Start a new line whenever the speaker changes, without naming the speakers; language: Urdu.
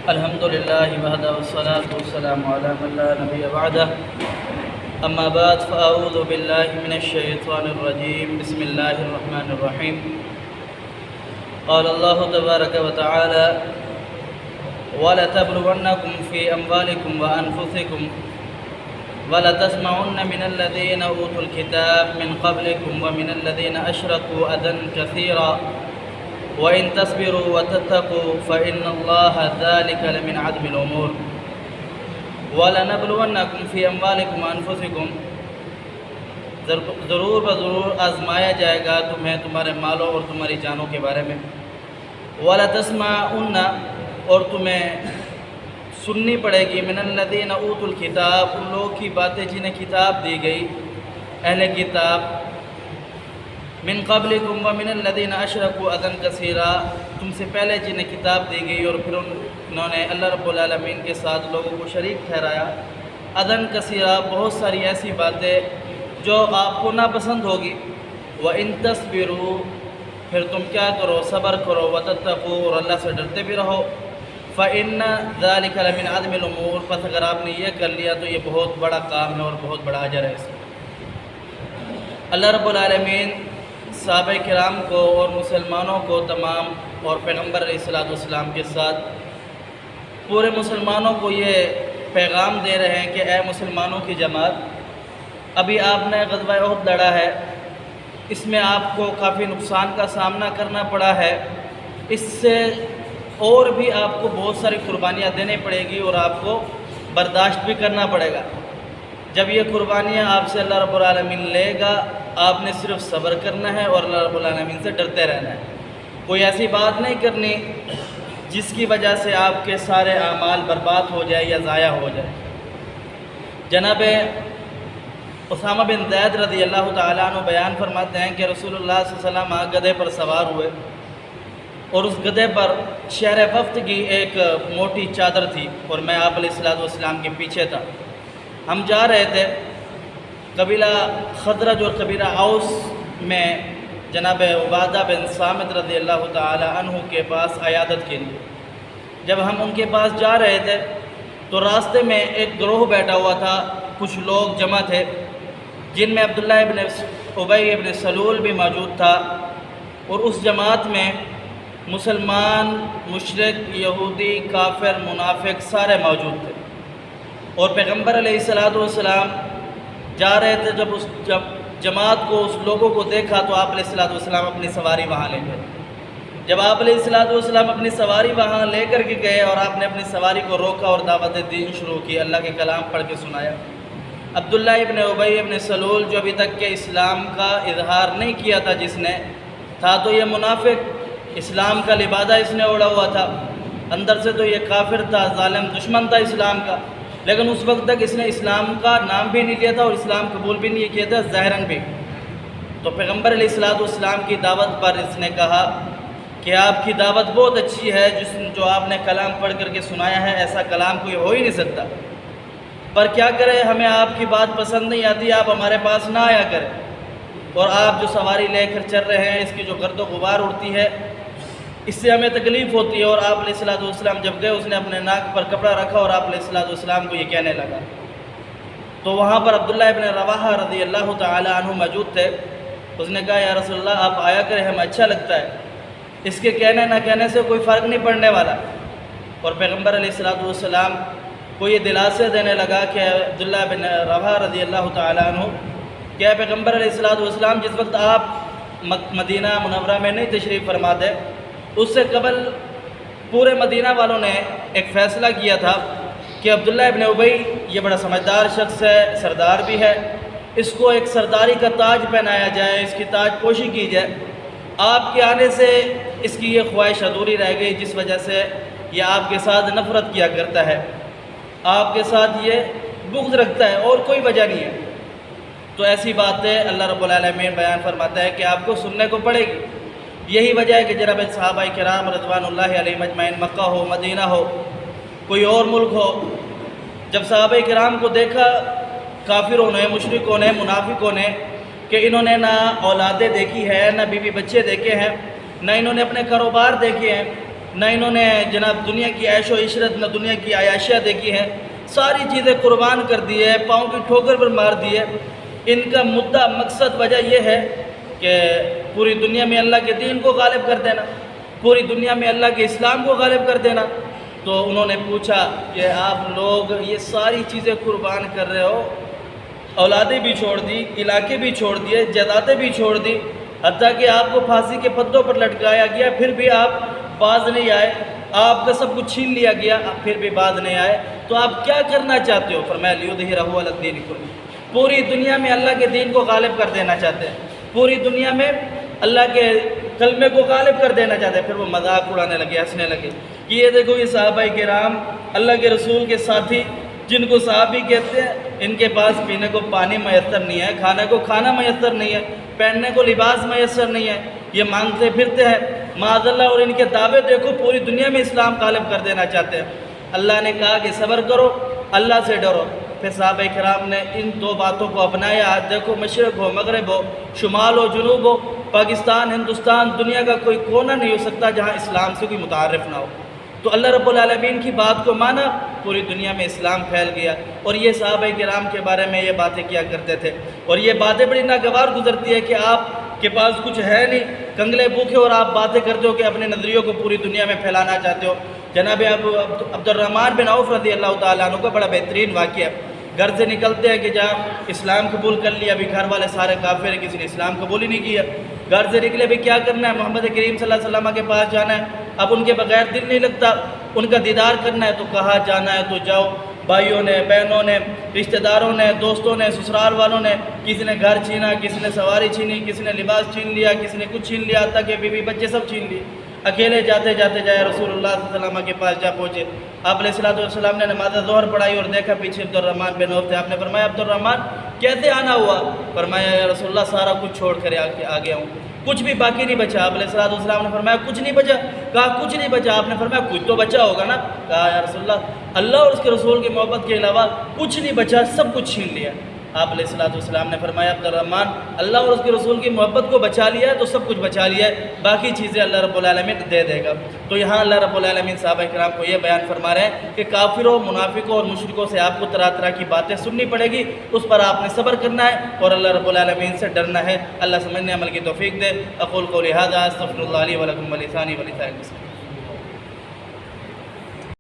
الحمد لله وحده والصلاة والسلام على من لا نبي بعده أما بعد فأعوذ بالله من الشيطان الرجيم بسم الله الرحمن الرحيم قال الله تبارك وتعالى وَلَتَبْلُوَنَّكُمْ فِي أَمْوَالِكُمْ وَأَنفُسِكُمْ وَلَتَسْمَعُنَّ مِنَ الَّذِينَ أُوتُوا الْكِتَابَ مِنْ قَبْلِكُمْ وَمِنَ الَّذِينَ أَشْرَكُوا أَذًى كَثِيرًا وَإِن تَصْبِرُوا وَتَتَّقُوا فَإِنَّ اللَّهَ ذَلِكَ لَمِنْ عَزْمِ الْأُمُورِ وَلَنَبْلُوَنَّكُمْ فِي أَمْوَالِكُمْ وَأَنفُسِكُمْ ضرور بضرور آزمایا جائے گا تمہیں تمہارے مالوں اور تمہاری جانوں کے بارے میں وَلَتَسْمَعُنَّ اور تمہیں سننی پڑے گی من الذین اوتوا الکتاب ان لوگوں کی باتیں جنہیں کتاب دی گئی اہل کتاب من قبلکم ومن الذین اشرکوا اذًا کثیرا تم سے پہلے جنہیں کتاب دی گئی اور پھر انہوں نے اللہ رب العالمین کے ساتھ لوگوں کو شریک ٹھہرایا اذًا کثیرا بہت ساری ایسی باتیں جو آپ کو ناپسند ہوگی وَإِن تَصْبِرُوا پھر تم کیا کرو صبر کرو وَتَتَّقُوا اور اللہ سے ڈرتے بھی رہو فَإِنَّ ذَلِكَ لَمِنْ عَزْمِ الْأُمُورِ پس اگر آپ نے یہ کر لیا تو یہ بہت بڑا کام ہے اور بہت بڑا اجر ہے اس میں اللہ رب العالمین صحابہ کرام کو اور مسلمانوں کو تمام اور پیغمبر علیہ السلام کے ساتھ پورے مسلمانوں کو یہ پیغام دے رہے ہیں کہ اے مسلمانوں کی جماعت ابھی آپ نے غزوہ احد لڑا ہے اس میں آپ کو کافی نقصان کا سامنا کرنا پڑا ہے اس سے اور بھی آپ کو بہت ساری قربانیاں دینی پڑے گی اور آپ کو برداشت بھی کرنا پڑے گا جب یہ قربانیاں آپ سے اللہ رب العالمین لے گا آپ نے صرف صبر کرنا ہے اور اللہ رب العالمین سے ڈرتے رہنا ہے کوئی ایسی بات نہیں کرنی جس کی وجہ سے آپ کے سارے اعمال برباد ہو جائے یا ضائع ہو جائے جناب اسامہ بن زید رضی اللہ تعالیٰ عنہ بیان فرماتے ہیں کہ رسول اللہ صلی اللہ علیہ وسلم گدھے پر سوار ہوئے اور اس گدھے پر شہر وفد کی ایک موٹی چادر تھی اور میں آپ علیہ السلام کے پیچھے تھا ہم جا رہے تھے قبیلہ خزرج اور قبیلہ اوس میں جناب عبادہ بن صامت رضی اللہ تعالی عنہ کے پاس عیادت کے لیے جب ہم ان کے پاس جا رہے تھے تو راستے میں ایک گروہ بیٹھا ہوا تھا کچھ لوگ جمع تھے جن میں عبداللہ ابن ابی ابن سلول بھی موجود تھا اور اس جماعت میں مسلمان مشرک یہودی کافر منافق سارے موجود تھے اور پیغمبر علیہ السلام جا رہے تھے جب اس جماعت کو اس لوگوں کو دیکھا تو آپ علیہ السلام اپنی سواری وہاں لے گئے جب آپ علیہ السلام اپنی سواری وہاں لے کر کے گئے اور آپ نے اپنی سواری کو روکا اور دعوت دین شروع کی اللہ کے کلام پڑھ کے سنایا عبداللہ ابن ابی ابن سلول جو ابھی تک کہ اسلام کا اظہار نہیں کیا تھا جس نے تھا تو یہ منافق اسلام کا لبادہ اس نے اوڑھا ہوا تھا اندر سے تو یہ کافر تھا ظالم دشمن تھا اسلام کا لیکن اس وقت تک اس نے اسلام کا نام بھی نہیں لیا تھا اور اسلام قبول بھی نہیں کیا تھا ظاہراً بھی تو پیغمبر علیہ السلام کی دعوت پر اس نے کہا کہ آپ کی دعوت بہت اچھی ہے جو آپ نے کلام پڑھ کر کے سنایا ہے ایسا کلام کوئی ہو ہی نہیں سکتا پر کیا کرے ہمیں آپ کی بات پسند نہیں آتی آپ ہمارے پاس نہ آیا کریں اور آپ جو سواری لے کر چل رہے ہیں اس کی جو گرد و غبار اڑتی ہے اس سے ہمیں تکلیف ہوتی ہے اور آپ علیہ السلام جب گئے اس نے اپنے ناک پر کپڑا رکھا اور آپ علیہ السلام کو یہ کہنے لگا تو وہاں پر عبداللہ ابن رواحہ رضی اللہ تعالی عنہ موجود تھے اس نے کہا یا رسول اللہ آپ آیا کریں ہمیں اچھا لگتا ہے اس کے کہنے نہ کہنے سے کوئی فرق نہیں پڑنے والا اور پیغمبر علیہ السلام کو یہ دلاسے دینے لگا کہ عبداللہ بن رواحہ رضی اللہ تعالی عنہ کہ پیغمبر علیہ السلام جس وقت آپ مدینہ منورہ میں نہیں تشریف فرما دے اس سے قبل پورے مدینہ والوں نے ایک فیصلہ کیا تھا کہ عبداللہ ابن ابی یہ بڑا سمجھدار شخص ہے سردار بھی ہے اس کو ایک سرداری کا تاج پہنایا جائے اس کی تاج پوشی کی جائے آپ کے آنے سے اس کی یہ خواہش ادھوری رہ گئی جس وجہ سے یہ آپ کے ساتھ نفرت کیا کرتا ہے آپ کے ساتھ یہ بغض رکھتا ہے اور کوئی وجہ نہیں ہے تو ایسی باتیں اللہ رب العالمین بیان فرماتا ہے کہ آپ کو سننے کو پڑے گی یہی وجہ ہے کہ جناب صحابہ کرام رضوان اللہ علیہ مجمعین مکہ ہو مدینہ ہو کوئی اور ملک ہو جب صحابہ کرام کو دیکھا کافروں نے مشرکوں نے منافقوں نے کہ انہوں نے نہ اولادیں دیکھی ہے نہ بیوی بچے دیکھے ہیں نہ انہوں نے اپنے کاروبار دیکھے ہیں نہ انہوں نے جناب دنیا کی عیش و عشرت، نہ دنیا کی عیاشیاں دیکھی ہیں، ساری چیزیں قربان کر دی ہے، پاؤں کی ٹھوکر پر مار دی ہے۔ ان کا مدعا، مقصد، وجہ یہ ہے کہ پوری دنیا میں اللہ کے دین کو غالب کر دینا، پوری دنیا میں اللہ کے اسلام کو غالب کر دینا۔ تو انہوں نے پوچھا کہ آپ لوگ یہ ساری چیزیں قربان کر رہے ہو، اولادیں بھی چھوڑ دی، علاقے بھی چھوڑ دیے، جائیدادیں بھی چھوڑ دی، حتیٰ کہ آپ کو پھانسی کے پتوں پر لٹکایا گیا، پھر بھی آپ باز نہیں آئے، آپ کا سب کچھ چھین لیا گیا، پھر بھی باز نہیں آئے، تو آپ کیا کرنا چاہتے ہو؟ فرمایا لیظہرہ علی الدین کلہ، پوری دنیا میں اللہ کے دین کو غالب کر دینا چاہتے ہیں، پوری دنیا میں اللہ کے کلمے کو غالب کر دینا چاہتے ہیں۔ پھر وہ مذاق اڑانے لگے، ہنسنے لگے کہ یہ دیکھو یہ صحابہ کرام، اللہ کے رسول کے ساتھی، جن کو صحابی کہتے ہیں، ان کے پاس پینے کو پانی میسر نہیں ہے، کھانے کو کھانا میسر نہیں ہے، پہننے کو لباس میسر نہیں ہے، یہ مانگتے پھرتے ہیں معاذ اللہ، اور ان کے دعوے دیکھو پوری دنیا میں اسلام غالب کر دینا چاہتے ہیں۔ اللہ نے کہا کہ صبر کرو، اللہ سے ڈرو۔ پھر صحابہ کرام نے ان دو باتوں کو اپنایا۔ دیکھو مشرق ہو، مغرب ہو، شمال ہو، جنوب ہو، پاکستان، ہندوستان، دنیا کا کوئی کونا نہیں ہو سکتا جہاں اسلام سے کوئی متعارف نہ ہو۔ تو اللہ رب العالمین کی بات کو مانا، پوری دنیا میں اسلام پھیل گیا۔ اور یہ صحابہ کرام کے بارے میں یہ باتیں کیا کرتے تھے، اور یہ باتیں بڑی ناگوار گزرتی ہے کہ آپ کے پاس کچھ ہے نہیں، کنگلے بھوکے، اور آپ باتیں کرتے ہو کہ اپنے نظریوں کو پوری دنیا میں پھیلانا چاہتے ہو۔ جناب عبد الرحمن بن عوف رضی اللہ تعالیٰ عنہ کا بڑا بہترین واقعہ، گھر سے نکلتے ہیں کہ جہاں اسلام قبول کر لیا، ابھی گھر والے سارے کافر ہیں، کسی نے اسلام قبول ہی نہیں کیا، گھر سے نکلے بھی کیا کرنا ہے، محمد کریم صلی اللہ علیہ وسلم کے پاس جانا ہے، اب ان کے بغیر دل نہیں لگتا، ان کا دیدار کرنا ہے، تو کہا جانا ہے تو جاؤ۔ بھائیوں نے، بہنوں نے، رشتہ داروں نے، دوستوں نے، سسرال والوں نے، کسی نے گھر چھینا، کسی نے سواری چھینی، کسی نے لباس چھین لیا، کسی نے کچھ چھین لیا، تاکہ بیوی بچے سب چھین لیے۔ اکیلے جاتے جاتے جائے رسول اللہ صلی اللہ علیہ وسلم کے پاس جا پہنچے، آپ علیہ السلام نے نماز ظہر پڑھائی اور دیکھا پیچھے عبد الرحمن بن عوف تھے۔ آپ نے فرمایا عبد الرحمن کیسے آنا ہوا؟ فرمایا یا رسول اللہ سارا کچھ چھوڑ کر آ گیا ہوں، کچھ بھی باقی نہیں بچا۔ آپ علیہ السلام نے فرمایا کچھ نہیں بچا؟ کہا کچھ نہیں بچا۔ آپ نے فرمایا کچھ تو بچا ہوگا نا؟ کہا یا رسول اللہ اور اس کے رسول کی محبت کے علاوہ کچھ نہیں بچا، سب کچھ چھین لیا۔ آپ علیہ السلام نے فرمایا عبد الرحمن اللہ اور اس کے رسول کی محبت کو بچا لیا ہے تو سب کچھ بچا لیا ہے، باقی چیزیں اللہ رب العالمین دے دے گا۔ تو یہاں اللہ رب العالمین صحابہ کرام کو یہ بیان فرما رہے ہیں کہ کافروں، منافقوں اور مشرکوں سے آپ کو طرح طرح کی باتیں سننی پڑے گی، اس پر آپ نے صبر کرنا ہے اور اللہ رب العالمین سے ڈرنا ہے۔ اللہ سمجھنے عمل کی توفیق دے۔ اقول قولی ھذا استغفر اللہ لی ولکم ولسانی ولسائر المسلمین۔